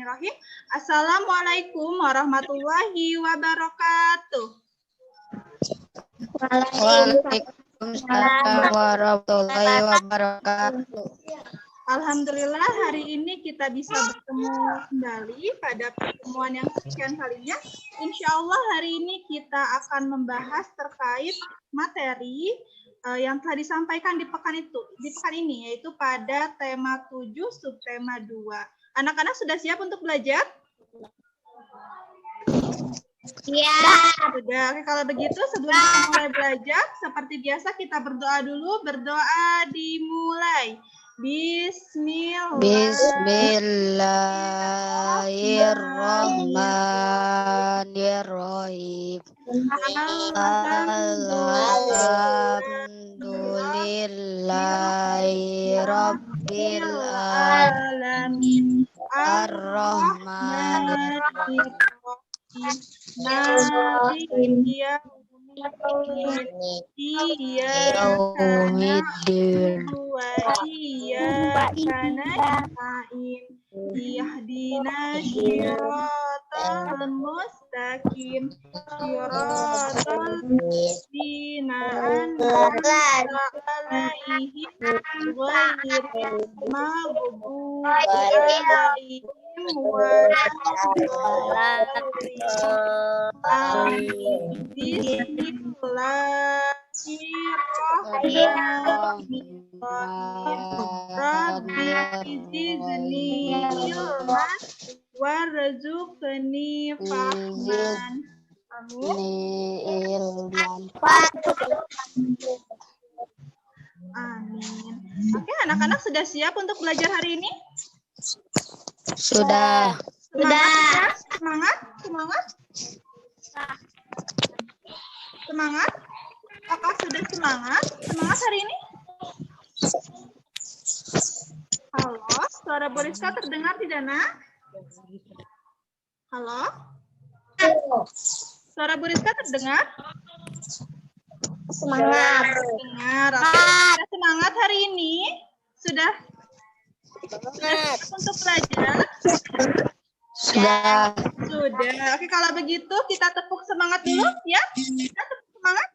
Bismillahirrahmanirrahim. Assalamualaikum warahmatullahi wabarakatuh. Waalaikumsalam warahmatullahi wabarakatuh. Alhamdulillah hari ini kita bisa bertemu kembali pada pertemuan yang sekian kalinya. Insya Allah hari ini kita akan membahas terkait materi yang telah disampaikan di pekan ini, yaitu pada tema 7 subtema 2. Anak-anak sudah siap untuk belajar? Ya. Sudah. Oke, kalau begitu sebelum kita mulai belajar, seperti biasa kita berdoa dulu. Berdoa dimulai. Bismillahirrahmanirrahim. Alhamdulillahirabbil alamin. Ar-Rahmanir-Rahim. Ihdina shiratal mustaqim shiratal ladzina an'amta 'alaihim ghairil maghdubi 'alaihim waladdallin. Bismillahirrahmanirrahim. Rabbi zidni ilman warzuqni fahman. Amin. Oke, anak-anak sudah siap untuk belajar hari ini? Sudah. Semangat. Apakah sudah semangat? Semangat hari ini? Halo, suara Bu Rizka terdengar tidak, Nak? Halo? Suara Bu Rizka terdengar? Semangat. Terdengar. Oke, sudah semangat hari ini? Sudah untuk belajar? Sudah. Oke, kalau begitu kita tepuk semangat dulu ya. Kita tepuk semangat.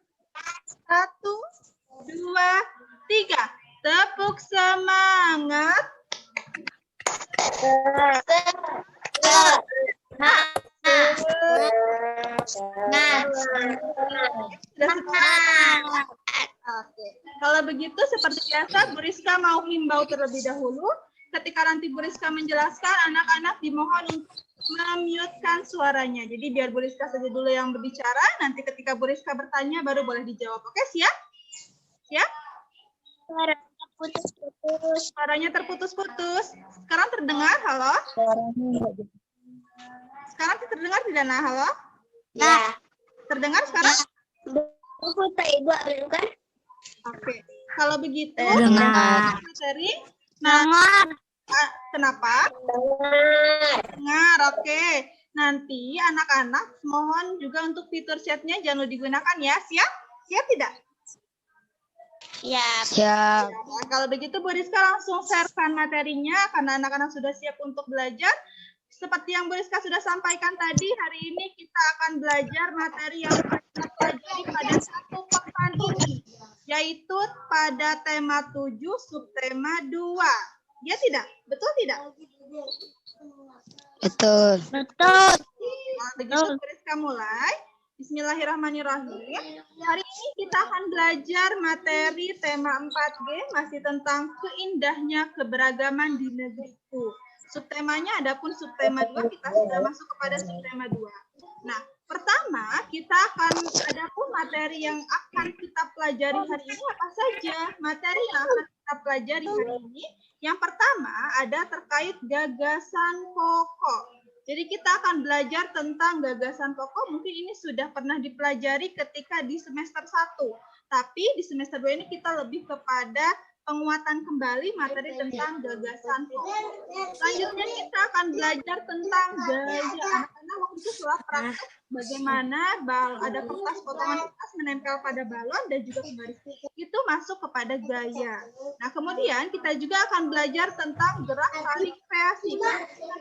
1, 2, 3. Tepuk semangat. Oke. Kalau begitu seperti biasa Bu Rizka mau himbau terlebih dahulu. Ketika nanti Bu Rizka menjelaskan, anak-anak dimohon untuk memute-kan suaranya. Jadi biar Bu Rizka saja dulu yang berbicara, nanti ketika Bu Rizka bertanya baru boleh dijawab. Oke, siap? Siap? Suaranya terputus-putus. Sekarang terdengar? Halo? Sekarang terdengar tidak? Nah, halo? Ya. Terdengar sekarang? Oke. Kalau begitu, materi. Nah, kenapa? Dengar, oke. Nanti anak-anak mohon juga untuk fitur chatnya jangan digunakan ya. Siap? Siap tidak? Siap. Nah, kalau begitu Bu Rizka langsung sharekan materinya karena anak-anak sudah siap untuk belajar. Seperti yang Bu Rizka sudah sampaikan tadi, hari ini kita akan belajar materi yang kita pelajari pada satu pekan ini, yaitu pada tema 7 subtema 2. Ya tidak? Betul tidak? Betul. Nah, begitu Bu Rizka mulai. Bismillahirrahmanirrahim. Hari ini kita akan belajar materi tema 4G, masih tentang keindahnya keberagaman di negeriku. Subtemanya adapun subtema 2, kita sudah masuk kepada subtema 2. Nah, pertama kita akan adapun materi yang akan kita pelajari hari ini apa saja? Materi yang akan kita pelajari hari ini, yang pertama ada terkait gagasan pokok. Jadi kita akan belajar tentang gagasan pokok, mungkin ini sudah pernah dipelajari ketika di semester 1. Tapi di semester 2 ini kita lebih kepada penguatan kembali materi tentang gagasan pokok. Selanjutnya kita akan belajar tentang gaya. Anak-anak waktu itu setelah praktek bagaimana ada kertas potongan kertas menempel pada balon dan juga pembaris. Itu masuk kepada gaya. Nah, kemudian kita juga akan belajar tentang gerak tarik kreasi. Kita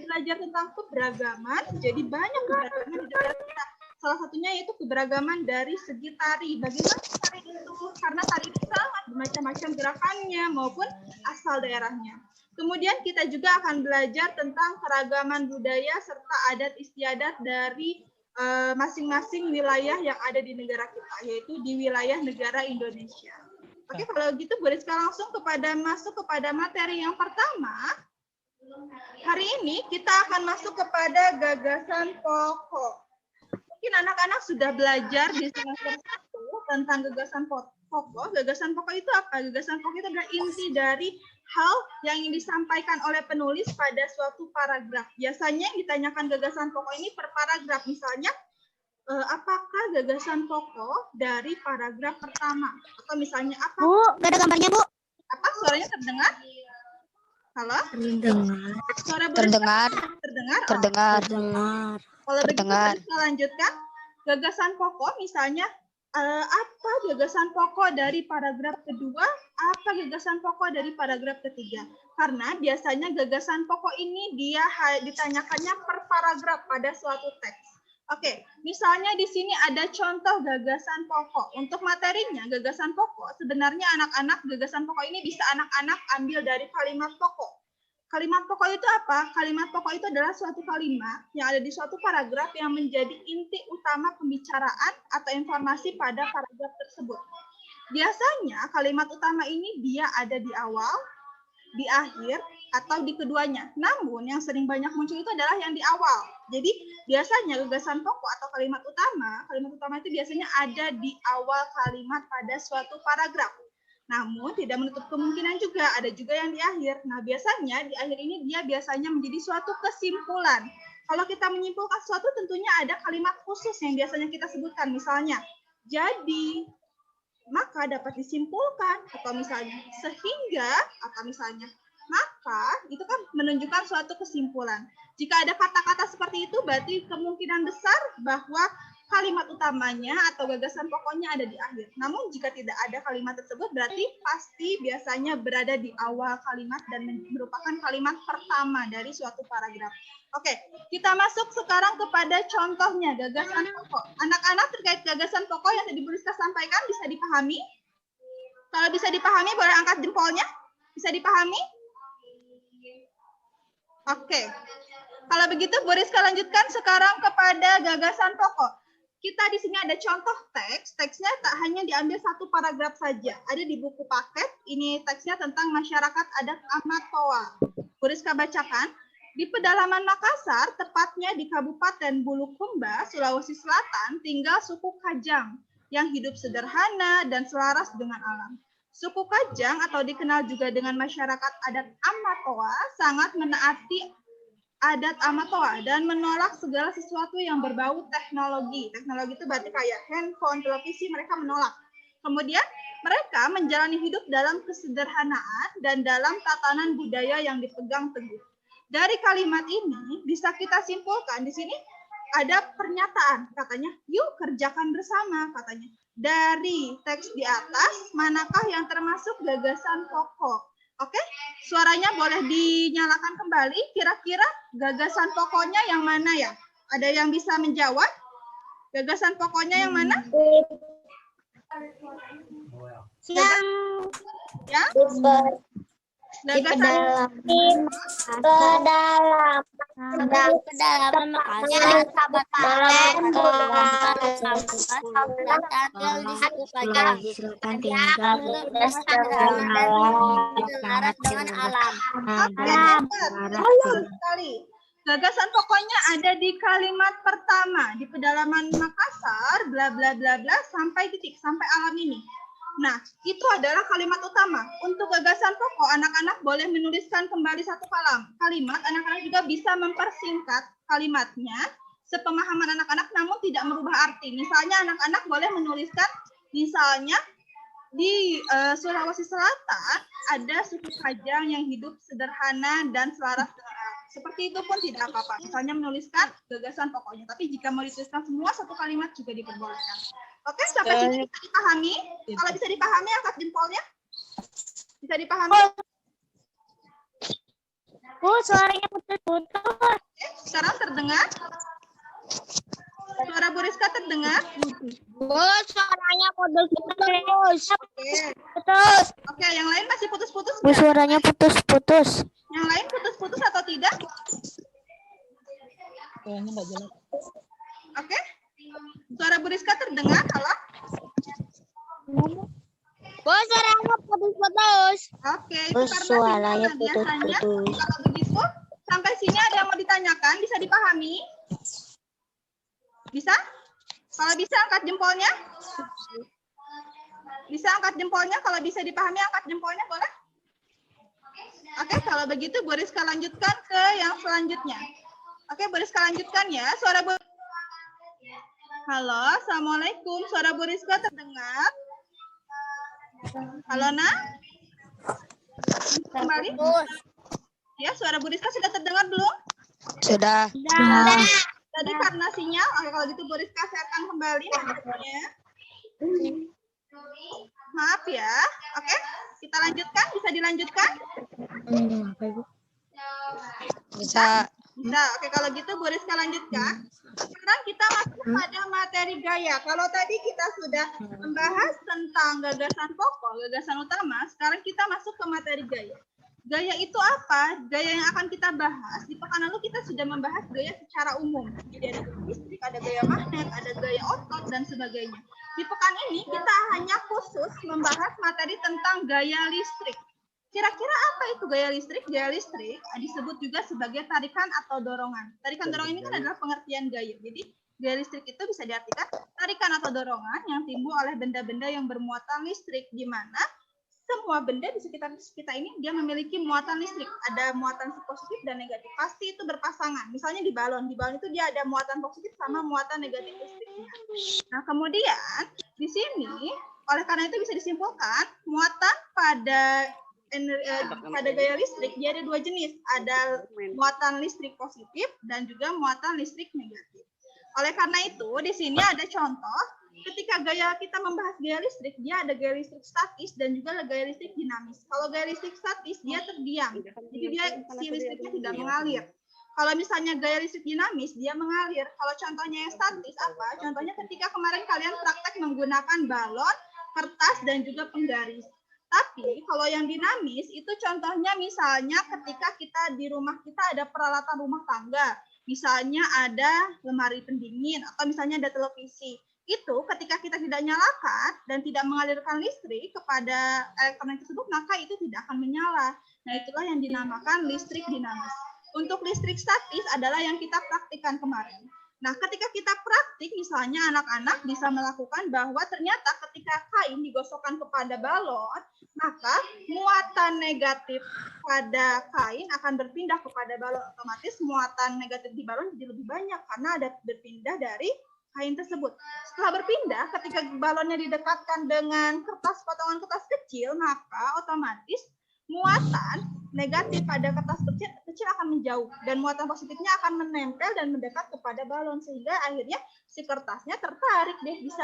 belajar tentang keberagaman, jadi banyak keberagaman di negara kita. Salah satunya yaitu keberagaman dari segi tari. Bagaimana tari itu? Karena tari itu sangat bermacam-macam gerakannya maupun asal daerahnya. Kemudian kita juga akan belajar tentang keragaman budaya serta adat istiadat dari masing-masing wilayah yang ada di negara kita, yaitu di wilayah negara Indonesia. Oke, kalau gitu Bu Rizka langsung masuk kepada materi yang pertama. Hari ini kita akan masuk kepada gagasan pokok. Mungkin anak-anak sudah belajar di semester 1 tentang gagasan pokok. Gagasan pokok itu apa? Gagasan pokok itu adalah inti dari hal yang ingin disampaikan oleh penulis pada suatu paragraf. Biasanya yang ditanyakan gagasan pokok ini per paragraf. Misalnya, apakah gagasan pokok dari paragraf pertama? Atau misalnya apa? Bu, gak ada gambarnya, Bu. Apa? Suaranya terdengar? Halo? Terdengar. Suara Bu Terdengar. Terdengar? Terdengar. Terdengar. Kalau begitu Terdengar. kita lanjutkan. Gagasan pokok misalnya apa gagasan pokok dari paragraf kedua, apa gagasan pokok dari paragraf ketiga. Karena biasanya gagasan pokok ini dia ditanyakannya per paragraf pada suatu teks. Oke, misalnya di sini ada contoh gagasan pokok. Untuk materinya gagasan pokok, sebenarnya anak-anak gagasan pokok ini bisa anak-anak ambil dari kalimat pokok. Kalimat pokok itu apa? Kalimat pokok itu adalah suatu kalimat yang ada di suatu paragraf yang menjadi inti utama pembicaraan atau informasi pada paragraf tersebut. Biasanya kalimat utama ini dia ada di awal, di akhir, atau di keduanya. Namun yang sering banyak muncul itu adalah yang di awal. Jadi biasanya gagasan pokok atau kalimat utama itu biasanya ada di awal kalimat pada suatu paragraf. Namun tidak menutup kemungkinan juga ada juga yang di akhir. Nah, biasanya di akhir ini dia biasanya menjadi suatu kesimpulan. Kalau kita menyimpulkan sesuatu tentunya ada kalimat khusus yang biasanya kita sebutkan. Misalnya, jadi, maka dapat disimpulkan, atau misalnya sehingga, atau misalnya maka, itu kan menunjukkan suatu kesimpulan. Jika ada kata-kata seperti itu, berarti kemungkinan besar bahwa kalimat utamanya atau gagasan pokoknya ada di akhir. Namun jika tidak ada kalimat tersebut, berarti pasti biasanya berada di awal kalimat dan merupakan kalimat pertama dari suatu paragraf. Oke, kita masuk sekarang kepada contohnya gagasan pokok. Anak-anak terkait gagasan pokok yang tadi Bu Rizka sampaikan bisa dipahami? Kalau bisa dipahami, boleh angkat jempolnya. Bisa dipahami? Oke. Kalau begitu, Bu Rizka lanjutkan sekarang kepada gagasan pokok. Kita di sini ada contoh teks. Teksnya tak hanya diambil satu paragraf saja. Ada di buku paket. Ini teksnya tentang masyarakat adat Amatoa. Bu Rizka bacakan. Di pedalaman Makassar, tepatnya di Kabupaten Bulukumba, Sulawesi Selatan, tinggal suku Kajang yang hidup sederhana dan selaras dengan alam. Suku Kajang atau dikenal juga dengan masyarakat adat Amatoa sangat menaati adat Amatoa dan menolak segala sesuatu yang berbau teknologi. Teknologi itu berarti kayak handphone, televisi, mereka menolak. Kemudian mereka menjalani hidup dalam kesederhanaan dan dalam tatanan budaya yang dipegang teguh. Dari kalimat ini bisa kita simpulkan di sini ada pernyataan, katanya, yuk kerjakan bersama, katanya. Dari teks di atas, manakah yang termasuk gagasan pokok? Oke, suaranya boleh dinyalakan kembali. Kira-kira gagasan pokoknya yang mana ya? Ada yang bisa menjawab? Gagasan pokoknya yang mana? Ya? Gagasan pedalaman Makassar, Gagasan pokoknya ada di kalimat pertama, di pedalaman Makassar, bla bla bla bla, sampai titik, sampai alam ini. Nah, itu adalah kalimat utama. Untuk gagasan pokok, anak-anak boleh menuliskan kembali satu kalimat. Anak-anak juga bisa mempersingkat kalimatnya sepemahaman anak-anak, namun tidak merubah arti. Misalnya, anak-anak boleh menuliskan, misalnya, di Sulawesi Selatan ada suku Kajang yang hidup sederhana dan selaras dengan alam. Seperti itu pun tidak apa-apa. Misalnya menuliskan gagasan pokoknya. Tapi jika mau dituliskan semua satu kalimat juga diperbolehkan. Oke, sampai sini bisa dipahami? Kalau bisa dipahami, angkat jempolnya. Bisa dipahami? Bu, suaranya putus-putus. Oke, sekarang terdengar? Suara Bu Rizka terdengar? Bu, suaranya putus-putus. Oke. Putus. Oke, yang lain masih putus-putus Bu, nggak? suaranya putus-putus. Yang lain putus-putus atau tidak? Kayaknya nggak jelas. Oke. Suara Bu Rizka terdengar? Halo? Bu, suaranya putus-putus. Oke, itu Bu, karena suaranya sinyal. Biasanya putus-putus. kalau begitu, sampai sini ada yang mau ditanyakan, bisa dipahami? Bisa? Kalau bisa angkat jempolnya. Bisa angkat jempolnya, kalau bisa dipahami angkat jempolnya boleh? Oke, kalau begitu Bu Rizka lanjutkan ke yang selanjutnya. Oke, Bu Rizka lanjutkan ya. Suara Bu. Halo, Assalamualaikum. Suara Bu Rizka terdengar? Halo, Nak? Kembali? Ya, suara Bu Rizka sudah terdengar belum? Sudah. Tadi karena sinyal, oke kalau gitu Bu Rizka sharekan kembali materinya. Maaf ya. Oke, kita lanjutkan. Bisa dilanjutkan? Bisa. Bisa. Oke, kalau gitu Bu Rizka lanjutkan. Sekarang kita masuk pada materi gaya. Kalau tadi kita sudah membahas tentang gagasan pokok, gagasan utama, sekarang kita masuk ke materi gaya. Gaya itu apa? Gaya yang akan kita bahas. Di pekan lalu kita sudah membahas gaya secara umum. Jadi ada gaya listrik, ada gaya magnet, ada gaya otot, dan sebagainya. Di pekan ini kita hanya khusus membahas materi tentang gaya listrik. Kira-kira apa itu gaya listrik? Gaya listrik disebut juga sebagai tarikan atau dorongan. Tarikan dorongan ini kan adalah pengertian gaya. Jadi gaya listrik itu bisa diartikan tarikan atau dorongan yang timbul oleh benda-benda yang bermuatan listrik, di mana semua benda di sekitar kita ini dia memiliki muatan listrik. Ada muatan positif dan negatif. Pasti itu berpasangan. Misalnya di balon itu dia ada muatan positif sama muatan negatif listriknya. Nah, kemudian di sini oleh karena itu bisa disimpulkan muatan pada gaya listrik dia ada dua jenis. Ada muatan listrik positif dan juga muatan listrik negatif. Oleh karena itu di sini ada contoh. Ketika kita membahas gaya listrik, dia ada gaya listrik statis dan juga gaya listrik dinamis. Kalau gaya listrik statis, dia terdiam. Jadi si listriknya tidak mengalir. Kalau misalnya gaya listrik dinamis, dia mengalir. Kalau contohnya yang statis apa? Contohnya ketika kemarin kalian praktek menggunakan balon, kertas, dan juga penggaris. Tapi kalau yang dinamis, itu contohnya misalnya ketika kita di rumah kita ada peralatan rumah tangga. Misalnya ada lemari pendingin atau misalnya ada televisi. Itu ketika kita tidak nyalakan dan tidak mengalirkan listrik kepada elektronik tersebut, maka itu tidak akan menyala. Nah, itulah yang dinamakan listrik dinamis. Untuk listrik statis adalah yang kita praktikkan kemarin. Nah, ketika kita praktik, misalnya anak-anak bisa melakukan bahwa ternyata ketika kain digosokkan kepada balon, maka muatan negatif pada kain akan berpindah kepada balon. Otomatis muatan negatif di balon jadi lebih banyak karena ada berpindah dari kain tersebut. Setelah berpindah, ketika balonnya didekatkan dengan potongan kertas kecil, maka otomatis muatan negatif pada kertas kecil akan menjauh dan muatan positifnya akan menempel dan mendekat kepada balon sehingga akhirnya si kertasnya tertarik deh bisa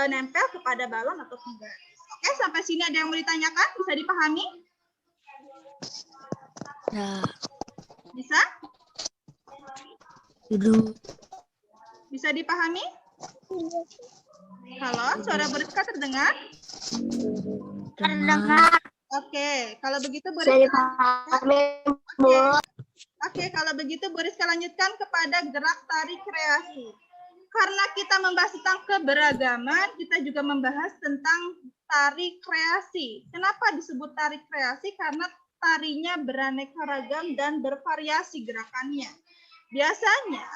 nempel kepada balon atau penggaris. Oke, sampai sini ada yang mau ditanyakan? Bisa dipahami? Ya. Bisa? Duduk. Bisa dipahami? Halo, suara Bu Rizka terdengar? Terdengar. Oke, kalau begitu Bu Bisa Rizka. dipahami, Bu. Oke, kalau begitu Bu Rizka lanjutkan kepada gerak tari kreasi. Karena kita membahas tentang keberagaman, kita juga membahas tentang tari kreasi. Kenapa disebut tari kreasi? Karena tarinya beraneka ragam dan bervariasi gerakannya. Biasanya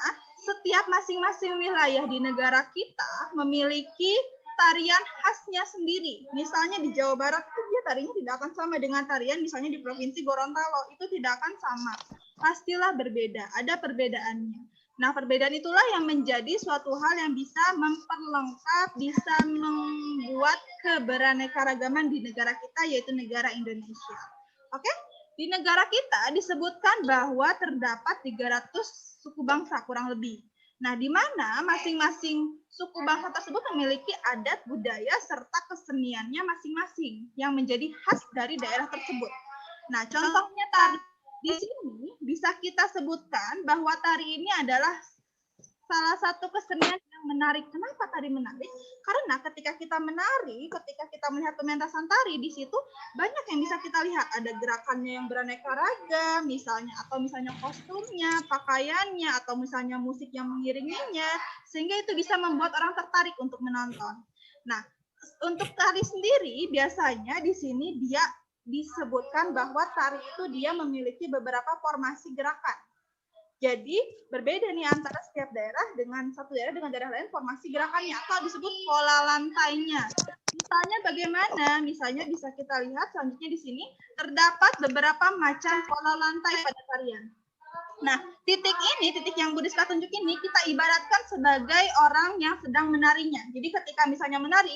setiap masing-masing wilayah di negara kita memiliki tarian khasnya sendiri. Misalnya di Jawa Barat itu dia tarinya tidak akan sama dengan tarian misalnya di Provinsi Gorontalo. Itu tidak akan sama. Pastilah berbeda, ada perbedaannya. Nah, perbedaan itulah yang menjadi suatu hal yang bisa memperlengkap, bisa membuat keberaneka-ragaman di negara kita, yaitu negara Indonesia. Oke? Di negara kita disebutkan bahwa terdapat 300 suku bangsa kurang lebih. Nah, di mana masing-masing suku bangsa tersebut memiliki adat, budaya, serta keseniannya masing-masing yang menjadi khas dari daerah tersebut. Nah, contohnya tadi di sini bisa kita sebutkan bahwa tari ini adalah salah satu kesenian yang menarik. Kenapa tari menarik? Karena ketika kita menari, ketika kita melihat pementasan tari, di situ banyak yang bisa kita lihat. Ada gerakannya yang beraneka ragam, misalnya, atau misalnya kostumnya, pakaiannya, atau misalnya musik yang mengiringinya, sehingga itu bisa membuat orang tertarik untuk menonton. Nah, untuk tari sendiri, biasanya di sini dia disebutkan bahwa tari itu dia memiliki beberapa formasi gerakan. Jadi berbeda nih antara setiap daerah dengan satu daerah dengan daerah lain formasi gerakannya atau disebut pola lantainya. Misalnya bagaimana? Misalnya bisa kita lihat selanjutnya di sini terdapat beberapa macam pola lantai pada tarian. Nah, titik yang Bu Rizka tunjuk ini kita ibaratkan sebagai orang yang sedang menarinya. Jadi ketika misalnya menari,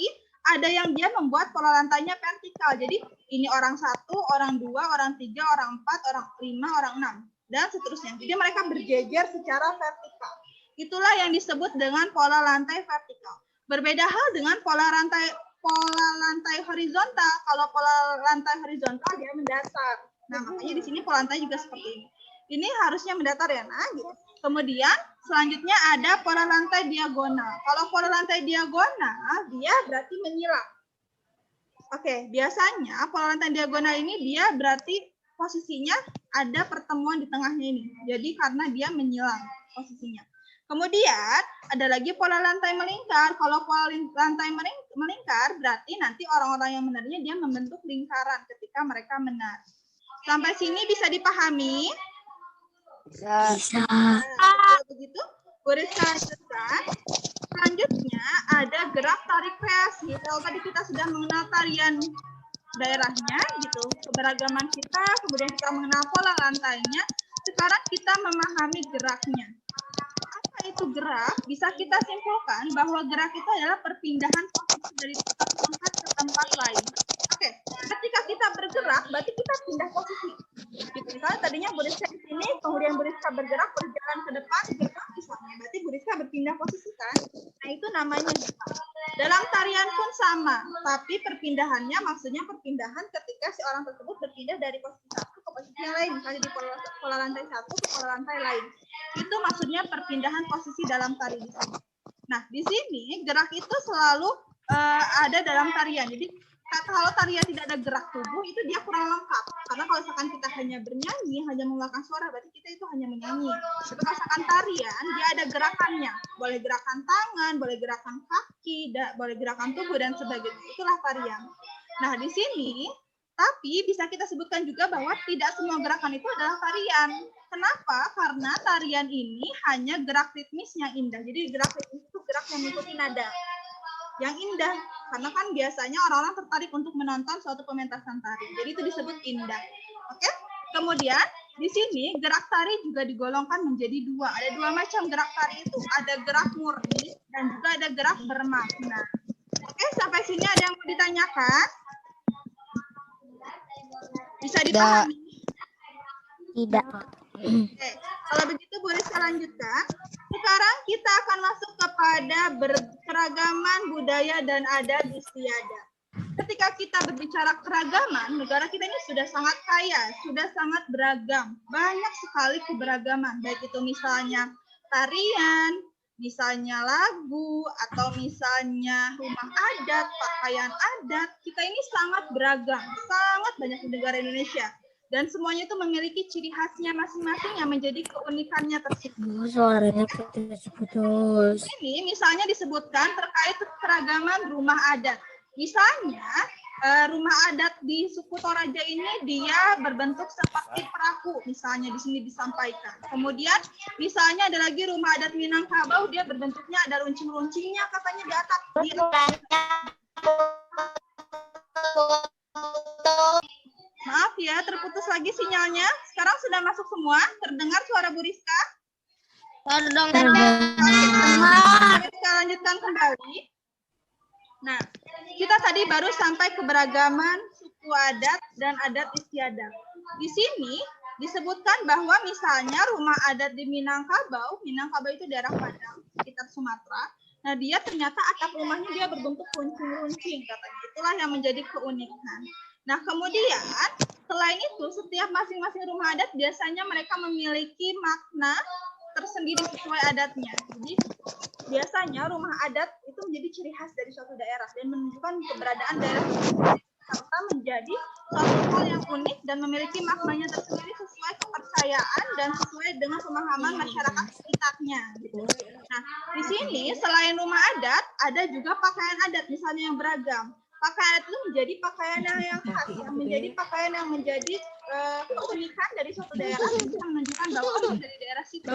ada yang dia membuat pola lantainya vertikal. Jadi ini orang 1, orang 2, orang 3, orang 4, orang 5, orang 6, dan seterusnya. Jadi mereka berjejer secara vertikal. Itulah yang disebut dengan pola lantai vertikal. Berbeda hal dengan pola lantai horizontal. Kalau pola lantai horizontal dia mendatar. Nah, makanya di sini pola lantai juga seperti ini. Ini harusnya mendatar ya, nah gitu. Kemudian selanjutnya ada pola lantai diagonal. Kalau pola lantai diagonal, dia berarti menyilang. Oke, biasanya pola lantai diagonal ini dia berarti posisinya ada pertemuan di tengahnya ini. Jadi karena dia menyilang posisinya. Kemudian ada lagi pola lantai melingkar. Kalau pola lantai melingkar berarti nanti orang-orang yang menarinya dia membentuk lingkaran ketika mereka menari. Sampai sini bisa dipahami? Bisa. Kalau begitu, Bu Rizka lanjutkan. Selanjutnya ada gerak tarik kreasi. Kalau tadi kita sudah mengenal tarian daerahnya, gitu, keberagaman kita, kemudian kita mengenal pola lantainya. Sekarang kita memahami geraknya. Apa itu gerak? Bisa kita simpulkan bahwa gerak itu adalah perpindahan posisi dari satu tempat ke tempat lain. Oke, ketika kita bergerak, berarti kita pindah posisi. Gitu. Misalnya tadinya Bu Rizka di sini, kemudian Bu Rizka bergerak ke depan, gerak misalnya. Berarti Bu Rizka berpindah posisi kan? Nah, itu namanya gerak. Dalam tarian pun sama, tapi perpindahannya maksudnya perpindahan ketika si orang tersebut berpindah dari posisi satu ke posisi yang lain, misalnya di pola lantai satu ke pola lantai lain. Itu maksudnya perpindahan posisi dalam tari di sini. Nah, di sini gerak itu selalu ada dalam tarian. Jadi kalau tarian tidak ada gerak tubuh itu dia kurang lengkap. Karena kalau misalkan kita hanya bernyanyi, hanya mengeluarkan suara, berarti kita itu hanya menyanyi. Tapi kalau misalkan tarian, dia ada gerakannya. Boleh gerakan tangan, boleh gerakan kaki, boleh gerakan tubuh, dan sebagainya. Itulah tarian. Nah, di sini, tapi bisa kita sebutkan juga bahwa tidak semua gerakan itu adalah tarian. Kenapa? Karena tarian ini hanya gerak ritmis yang indah. Jadi gerak ritmis itu gerak yang mengikuti nada. Yang indah, karena kan biasanya orang-orang tertarik untuk menonton suatu pementasan tari. Jadi itu disebut indah. Oke? Kemudian di sini gerak tari juga digolongkan menjadi dua. Ada dua macam gerak tari itu. Ada gerak murni dan juga ada gerak bermakna. Oke, sampai sini ada yang mau ditanyakan? Bisa dipahami? Tidak. Oke, kalau begitu boleh saya lanjutkan. Sekarang kita akan masuk kepada keragaman budaya dan adat istiadat. Ketika kita berbicara keragaman, negara kita ini sudah sangat kaya, sudah sangat beragam. Banyak sekali keberagaman, baik itu misalnya tarian, misalnya lagu, atau misalnya rumah adat, pakaian adat. Kita ini sangat beragam, sangat banyak di negara Indonesia. Dan semuanya itu memiliki ciri khasnya masing-masing yang menjadi keunikannya tersebut. Suaranya putus-putus. Ini misalnya disebutkan terkait keragaman rumah adat. Misalnya rumah adat di suku Toraja ini dia berbentuk seperti perahu, misalnya di sini disampaikan. Kemudian misalnya ada lagi rumah adat Minangkabau, dia berbentuknya ada runcing-runcingnya katanya di atap. Maaf ya, terputus lagi sinyalnya. Sekarang sudah masuk semua? Terdengar suara Bu Rizka? Kita lanjutkan kembali. Nah, kita tadi baru sampai keberagaman suku adat dan adat istiadat. Di sini disebutkan bahwa misalnya rumah adat di Minangkabau itu daerah Padang, sekitar Sumatera. Nah, dia ternyata atap rumahnya dia berbentuk runcing-runcing, katanya. Itulah yang menjadi keunikan. Nah, kemudian selain itu, setiap masing-masing rumah adat biasanya mereka memiliki makna tersendiri sesuai adatnya. Jadi, biasanya rumah adat itu menjadi ciri khas dari suatu daerah dan menunjukkan keberadaan daerah tersebut, serta menjadi suatu hal yang unik dan memiliki maknanya tersendiri sesuai kepercayaan dan sesuai dengan pemahaman masyarakat sekitarnya. Gitu. Nah, di sini selain rumah adat, ada juga pakaian adat misalnya yang beragam. Pakaian itu menjadi pakaian yang khas, yang menjadi pakaian yang menjadi keunikan dari suatu daerah yang bisa menunjukkan bahwa itu dari daerah situ.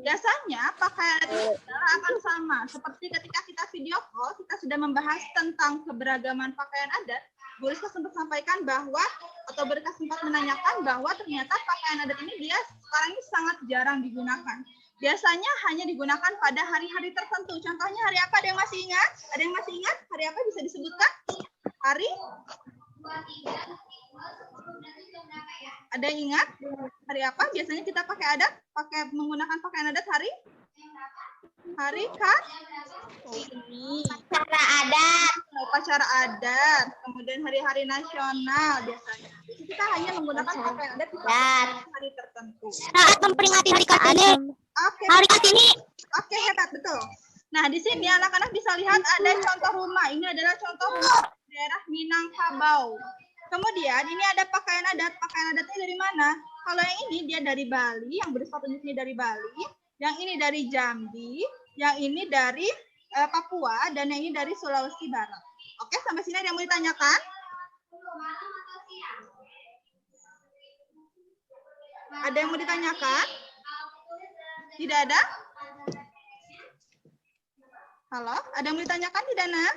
Biasanya pakaian itu akan sama. Seperti ketika kita video call, kita sudah membahas tentang keberagaman pakaian adat. Bu Rizka sempat sampaikan bahwa, atau Bu Rizka sempat menanyakan bahwa ternyata pakaian adat ini dia sekarang ini sangat jarang digunakan. Biasanya hanya digunakan pada hari-hari tertentu. Contohnya hari apa? Ada yang masih ingat? Ada yang masih ingat? Hari apa bisa disebutkan? Hari? Ada yang ingat? Hari apa? Biasanya kita pakai adat? Menggunakan pakaian adat hari? Hari Kartini. Cara adat. Upacara adat. Kemudian hari-hari nasional biasanya. Kita hanya menggunakan pakaian adat di hari tertentu. Saat memperingati Hari Kartini. Oke. Hari Kartini. Oke, hebat, betul. Nah, di sini anak-anak bisa lihat ada contoh rumah. Ini adalah contoh rumah daerah Minangkabau. Kemudian ini ada pakaian adat. Pakaian adatnya dari mana? Kalau yang ini dia dari Bali, yang bersepatu di sini dari Bali. Yang ini dari Jambi, yang ini dari Papua, dan yang ini dari Sulawesi Barat. Oke, sampai sini ada yang mau ditanyakan? Ada yang mau ditanyakan? Tidak ada? Halo, ada yang mau ditanyakan tidak, Nak?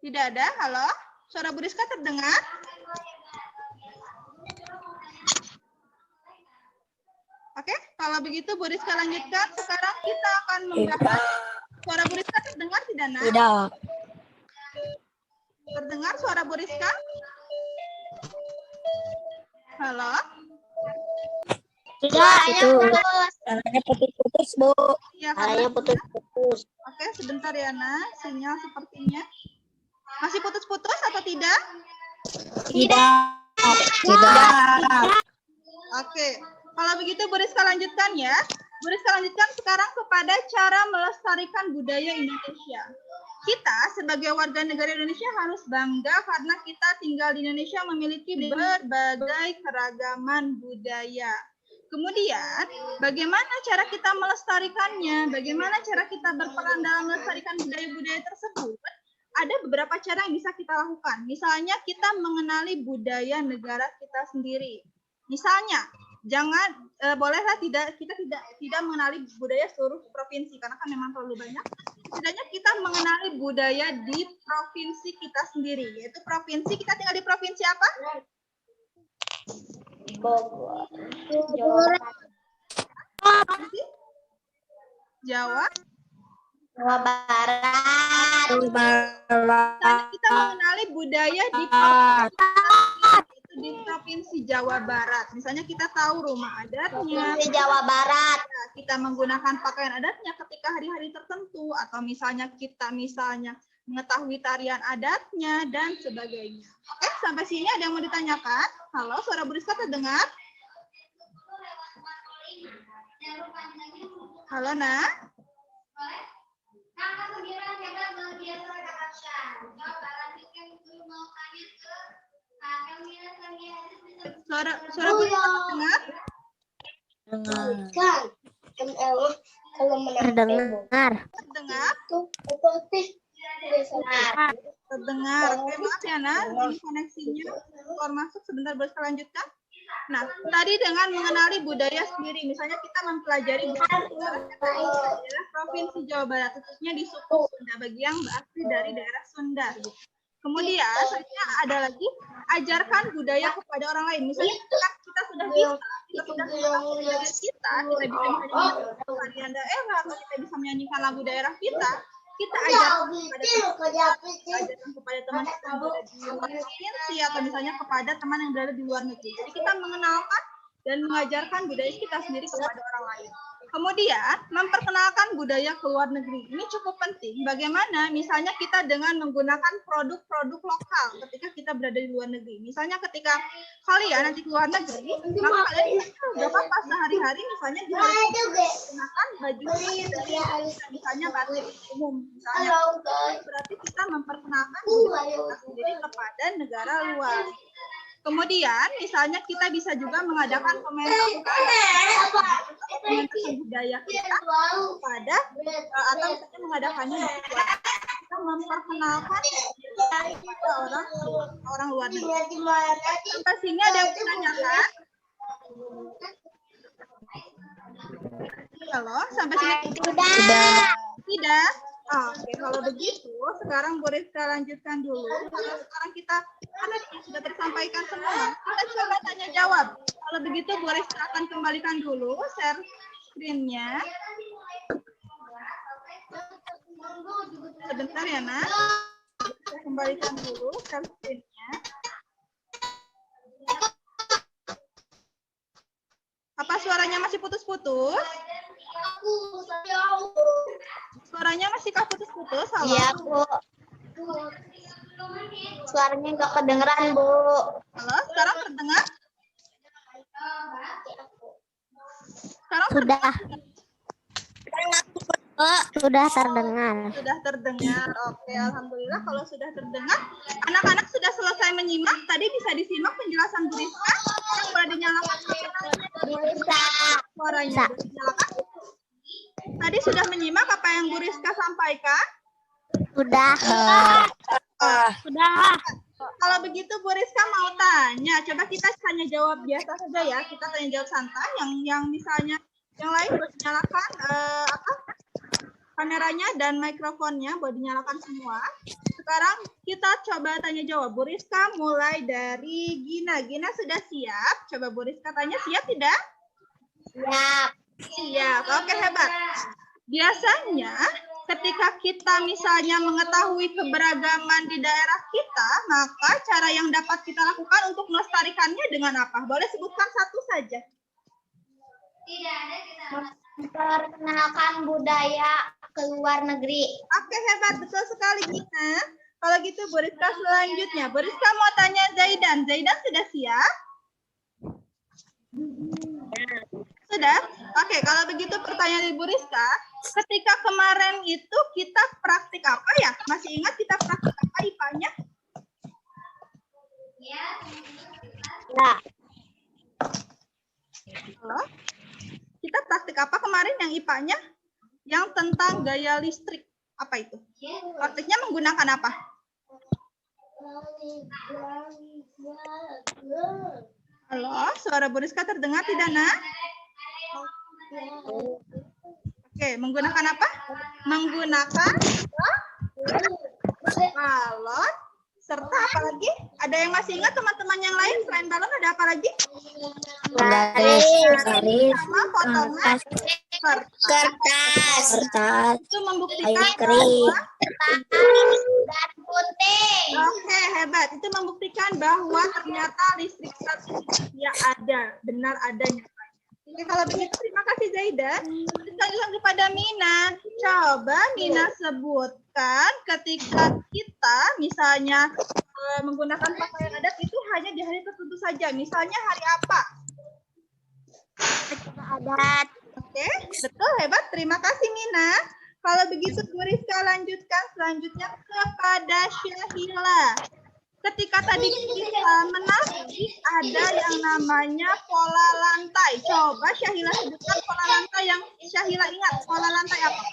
Tidak ada? Halo? Suara Bu Rizka terdengar? Oke, kalau begitu Bu Rizka lanjutkan. Sekarang kita akan membahas. Suara Bu Rizka terdengar tidak, Nak? Tidak. Terdengar suara Bu Rizka? Halo? Suaranya putus-putus, Bu. Ya, Suaranya putus-putus. Oke, sebentar ya, Nak. Sinyal sepertinya. Masih putus-putus atau tidak? Tidak. Tidak. Oke. Kalau begitu Bu Rizka lanjutkan ya. Bu Rizka lanjutkan sekarang kepada cara melestarikan budaya Indonesia. Kita sebagai warga negara Indonesia harus bangga karena kita tinggal di Indonesia memiliki berbagai keragaman budaya. Kemudian, bagaimana cara kita melestarikannya? Bagaimana cara kita berperan dalam melestarikan budaya-budaya tersebut? Ada beberapa cara yang bisa kita lakukan. Misalnya, kita mengenali budaya negara kita sendiri. Misalnya, bolehlah kita tidak mengenali budaya seluruh provinsi karena kan memang terlalu banyak. Setidaknya kita mengenali budaya di provinsi kita sendiri, yaitu provinsi kita tinggal di provinsi apa? Bogor. Jawa. Jawa Barat. Misalnya kita mengenali budaya di provinsi Jawa Barat. Misalnya kita tahu rumah adatnya. Di Jawa Barat. Kita menggunakan pakaian adatnya ketika hari-hari tertentu. Atau misalnya kita mengetahui tarian adatnya dan sebagainya. Oke, sampai sini ada yang mau ditanyakan? Halo, suara Bu Rizka terdengar? Halo, Nak? Suara Bu Rizka terdengar? Kalau Terdengar. Terdengar? Terdengar. Oke, maaf ya, Nak. Ini koneksinya keluar masuk. Sebentar, boleh saya lanjutkan? Nah, tadi dengan mengenali budaya sendiri. Misalnya kita mempelajari budaya provinsi Jawa Barat, khususnya di suku Sunda, bagi yang asli dari daerah Sunda. Kemudian selanjutnya ada lagi ajarkan budaya kepada orang lain. Misalnya kita sudah bisa mengenal budaya kita bisa menyanyikan tarian daerah atau kita bisa menyanyikan lagu daerah kita ajarkan kepada teman kita yang berada di luar provinsi atau misalnya kepada teman yang berada di luar negeri. Jadi kita mengenalkan dan mengajarkan budaya kita sendiri kepada orang lain. Kemudian, memperkenalkan budaya ke luar negeri. Ini cukup penting. Bagaimana misalnya kita dengan menggunakan produk-produk lokal ketika kita berada di luar negeri. Misalnya ketika kalian nanti ke luar negeri, maka kalian bisa nggak apa-apa sehari-hari misalnya menggunakan baju misalnya batik umum. Misalnya, berarti kita memperkenalkan budaya kita sendiri kepada negara luar. Kemudian, misalnya kita bisa juga mengadakan komunitas budaya kita pada atau misalnya mengadakannya kita memperkenalkan kepada orang luar negeri. Sampai sini ada yang ditanyakan? Halo, sampai sini tidak? Oke, kalau begitu sekarang Bu Rizka lanjutkan dulu. Sekarang kita karena sudah tersampaikan semua, kita coba tanya jawab. Kalau begitu Bu Rizka akan kembalikan dulu share screen-nya. Sebentar ya, Nak. Saya kembalikan dulu share screen-nya. Apa suaranya masih putus-putus? Suaranya masih putus-putus? Halo? Iya, Bu. Suaranya nggak kedengeran, Bu. Halo, sekarang terdengar? Sekarang Sudah. Sudah terdengar. Sudah terdengar. Oke, alhamdulillah kalau sudah terdengar. Anak-anak sudah selesai menyimak. Tadi bisa disimak penjelasan Bu Rizka. Boleh dinyalakan suaranya. Dinyalakan. Tadi sudah menyimak apa yang Bu Rizka sampaikan? Sudah. Sudah. Kalau begitu Bu Rizka mau tanya. Coba kita tanya jawab biasa saja ya. Kita tanya jawab santai. Yang misalnya yang lain boleh dinyalakan kameranya dan mikrofonnya boleh dinyalakan semua. Sekarang kita coba tanya jawab. Bu Rizka mulai dari Gina. Gina sudah siap? Coba Bu Rizka tanya, siap tidak? Siap. Siap. Oke, hebat. Biasanya ketika kita misalnya mengetahui keberagaman di daerah kita, maka cara yang dapat kita lakukan untuk melestarikannya dengan apa? Boleh sebutkan satu saja. Memperkenalkan budaya ke luar negeri. Oke, hebat. Betul sekali, Gina. Kalau gitu, Bu Rizka selanjutnya. Bu Rizka mau tanya Zaidan. Zaidan sudah siap? Sudah? Oke, kalau begitu pertanyaan Ibu Rizka, ketika kemarin itu kita praktik apa ya? Masih ingat kita praktik apa IPA-nya? Ya. Halo? Kita praktik apa kemarin yang IPA-nya? Yang tentang gaya listrik. Apa itu? Praktiknya menggunakan apa? Halo, suara Bu Rizka terdengar tidak, Nak? Oke, menggunakan apa? Menggunakan balon serta apa lagi? Ada yang masih ingat teman-teman yang lain selain balon ada apa lagi? Garis. Sama potongan Kertas. itu membuktikan kering. Dan gunting. Oke, hebat. Itu membuktikan bahwa ternyata listrik ya ada, benar adanya. Oke, kalau begitu terima kasih Zaidan. Lanjutkan kepada Mina. Coba Mina sebutkan ketika kita misalnya menggunakan pakaian adat itu hanya di hari tertentu saja. Misalnya hari apa? Adat. Oke, betul, hebat. Terima kasih Mina. Kalau begitu Bu Rizka lanjutkan selanjutnya kepada Syahila. Ketika tadi kita menagi ada yang namanya pola lantai. Coba Syahila sebutkan pola lantai yang Syahila ingat. Pola lantai apa?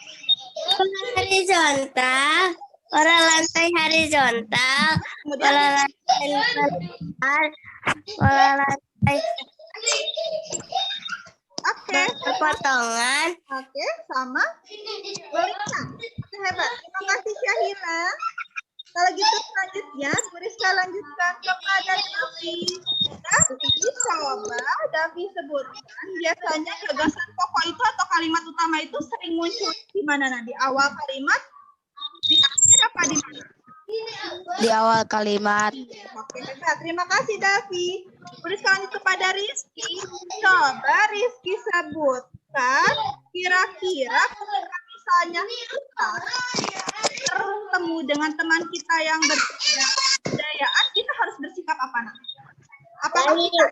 Horizontal. Pola lantai horizontal. Kemudian Pola lantai vertikal. Pola lantai oke, potongan. oke, sama. Boleh. Hebat. Terima kasih Syahila. Kalau gitu selanjutnya, Bu Rizka lanjutkan kepada Davi. Davi, coba Davi sebutkan biasanya gagasan pokok itu atau kalimat utama itu sering muncul di mana? Nah, di awal kalimat, di akhir apa di mana? Di awal kalimat. Oke, hebat. Terima kasih, Davi. Bu Rizka lanjut kepada Rizky. Coba Rizky sebutkan kira-kira ketika misalnya kita bertemu dengan teman kita yang berbeda kebudayaan, kita harus bersikap apa? Nah? Apakah kita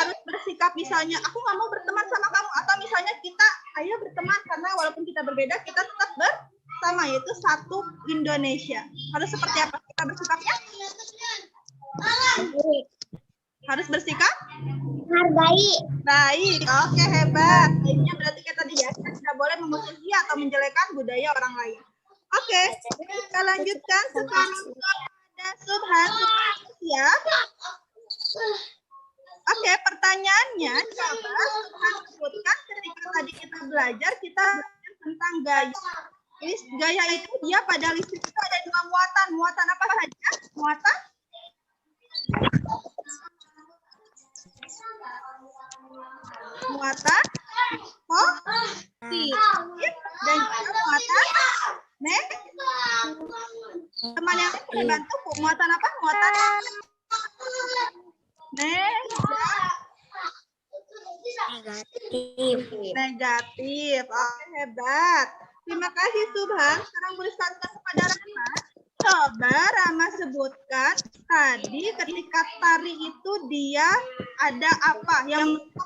harus bersikap misalnya aku nggak mau berteman sama kamu, atau misalnya kita ayo berteman karena walaupun kita berbeda kita tetap bersama, yaitu satu Indonesia. Harus seperti apa kita bersikapnya? Harus bersikap Hargai. baik. Oke, hebat. Baiknya berarti kita tadi ya, kita tidak boleh memusuhi atau menjelekan budaya orang lain. Oke, kita lanjutkan sekarang kepada Subhan. Siap? Oke, pertanyaannya coba Subhan sebutkan ketika tadi kita belajar tentang gaya. Gaya itu dia pada listrik itu ada dua muatan. Muatan apa saja? Muatan positif dan juga muatan teman yang lain boleh bantu Bu. Muatan apa? Muatan negatif. Oke, hebat. Terima kasih Subhan. Sekarang boleh sampaikan kepada Rama. Coba Rama sebutkan tadi ketika tari itu dia ada apa yang itu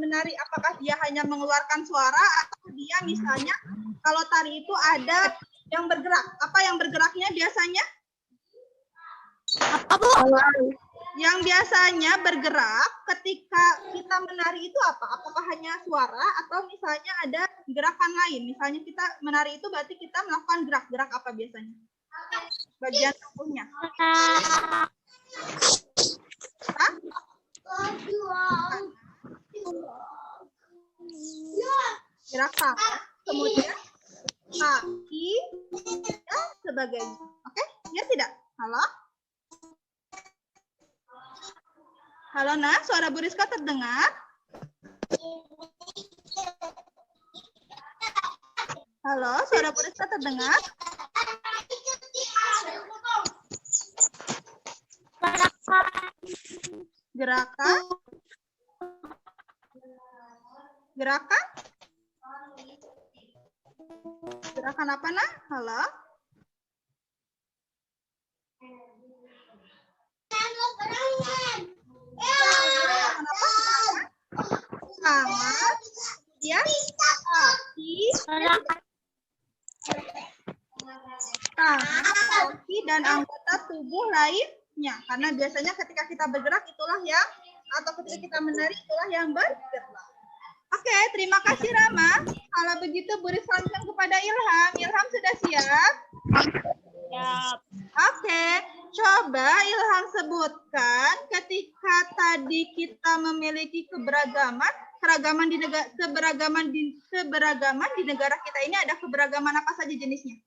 menari, apakah dia hanya mengeluarkan suara atau dia misalnya kalau tari itu ada yang bergerak, apa yang bergeraknya biasanya? Yang biasanya bergerak ketika kita menari itu apa? Apakah hanya suara atau misalnya ada gerakan lain? Misalnya kita menari itu berarti kita melakukan gerak-gerak apa biasanya? Bagian tubuhnya. Hah? Gerak tangan, kemudian kaki, dan sebagainya. Oke? Ya tidak? Halo? Halo, Nah, suara Bu Rizka terdengar? Halo, suara Bu Rizka terdengar? Gerakan? Gerakan? Gerakan apa, Nah? Halo? Gerakan apa? Tangan, ya, kaki, tangan, kaki, dan anggota tubuh lainnya. Karena biasanya ketika kita bergerak itulah yang, atau ketika kita menari itulah yang bergerak. Oke, terima kasih Rama. Kalau begitu Bu Rizka lanjutkan kepada Ilham. Ilham sudah siap? Siap. Oke, coba Ilham sebutkan ketika tadi kita memiliki keberagaman di negara kita ini ada keberagaman apa saja jenisnya?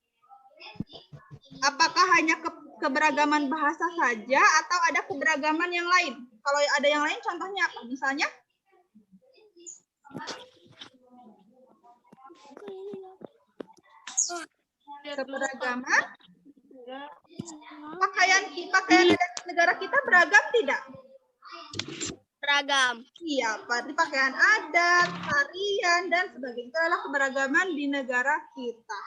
Apakah hanya keberagaman bahasa saja atau ada keberagaman yang lain? Kalau ada yang lain contohnya apa? Misalnya? Keberagaman pakaian negara kita beragam tidak? Seragam. Iya, pakaian adat, tarian, dan sebagainya. Itu adalah keberagaman di negara kita.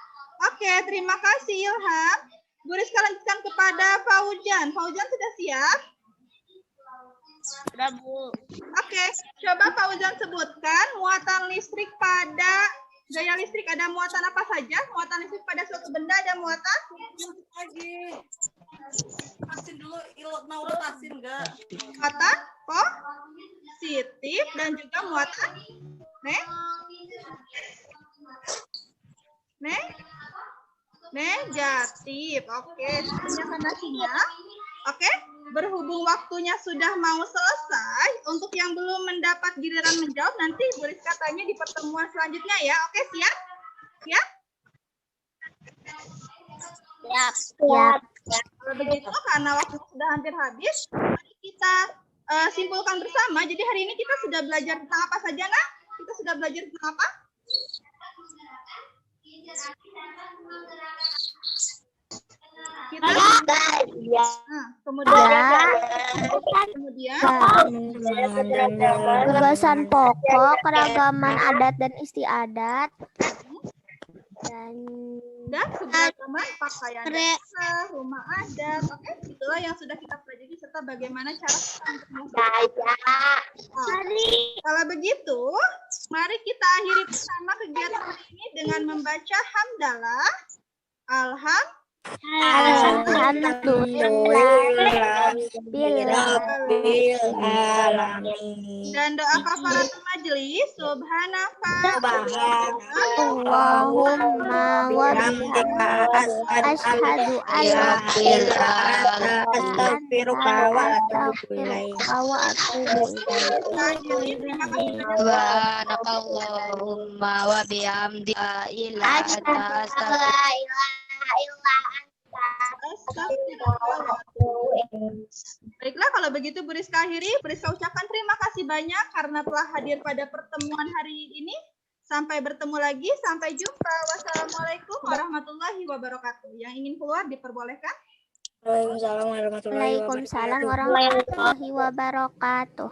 Oke, terima kasih Ilham. Bu Rizka lanjutkan kepada Faujan. Faujan sudah siap? Sudah, Bu. Oke, coba Faujan sebutkan muatan listrik pada gaya listrik ada muatan apa saja? Muatan listrik pada suatu benda ada muatan? Asin dulu, mau asin enggak? Muatan positif dan juga muatan negatif. Oke, sebenarnya tanda-tanda. Oke, berhubung waktunya sudah mau selesai, untuk yang belum mendapat giliran menjawab, nanti Bu Rizka tanya di pertemuan selanjutnya ya. Oke, siap? Siap? Siap. Kalau begitu, karena waktu sudah hampir habis, mari kita simpulkan bersama. Jadi hari ini kita sudah belajar tentang apa saja, Nak? Kita sudah belajar tentang apa? Kita kemudian Gagasan pokok, keragaman adat dan istiadat, dan keberagaman pakaian dasar, rumah adat. Oke, itulah yang sudah kita pelajari serta bagaimana cara kita Kalau begitu, mari kita akhiri bersama kegiatan hari ini dengan membaca hamdalah, dan doa kafaratul majelis. Subhanaka Allahumma wa bihamdika asyhadu an la ilaha Astaghfiruka wa atubu ilaik. Subhanakallahumma wa bihamdika Baiklah, kalau begitu Bu Rizka akhiri. Bu Rizka ucapkan terima kasih banyak karena telah hadir pada pertemuan hari ini. Sampai bertemu lagi, sampai jumpa. Wassalamualaikum warahmatullahi wabarakatuh. Yang ingin keluar diperbolehkan. Waalaikumsalam warahmatullahi wabarakatuh.